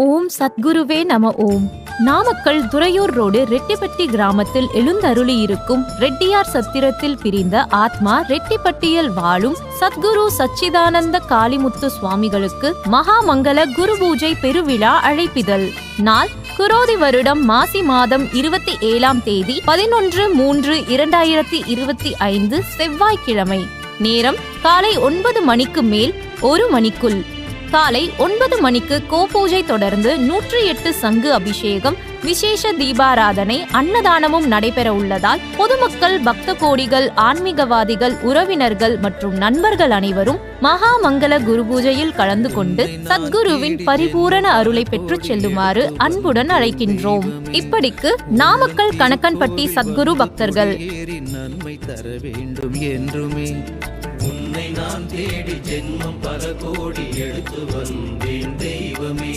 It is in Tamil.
ஓம் சத்குருவே நம ஓம். நாமக்கல் துறையூர் ரோடு ரெட்டிப்பட்டி கிராமத்தில் எழுந்தருளியிருக்கும் ரெட்டியார் சத்திரத்தில் பிரிந்த ஆத்மா ரெட்டிப்பட்டியில் வாழும் சத்குரு சச்சிதானந்த காளிமுத்து சுவாமிகளுக்கு மகாமங்கல குரு பூஜை பெருவிழா அழைப்பிதழ். நாள் குரோதி வருடம் மாசி மாதம் 27ஆம் தேதி 11/3/2025 செவ்வாய்க்கிழமை. நேரம் காலை 9 மணிக்கு மேல் 1 மணிக்குள். காலை 9 மணிக்கு கோபூஜை தொடர்ந்து 108 சங்கு அபிஷேகம், விசேஷ தீபாராதனை, அன்னதானமும் நடைபெற உள்ளதால் பொதுமக்கள், பக்த கோடிகள், ஆன்மீகவாதிகள், உறவினர்கள் மற்றும் நண்பர்கள் அனைவரும் மகாமங்கல குரு பூஜையில் கலந்து கொண்டு சத்குருவின் பரிபூரண அருளை பெற்று செல்லுமாறு அன்புடன் அழைக்கின்றோம். இப்படிக்கு நாமக்கல் கணக்கன்பட்டி சத்குரு பக்தர்கள். நன்மை தர வேண்டும் என்றுமே உன்னை நான் தேடி ஜென்மம் பல கோடி எடுத்து வந்தேன் தெய்வமே.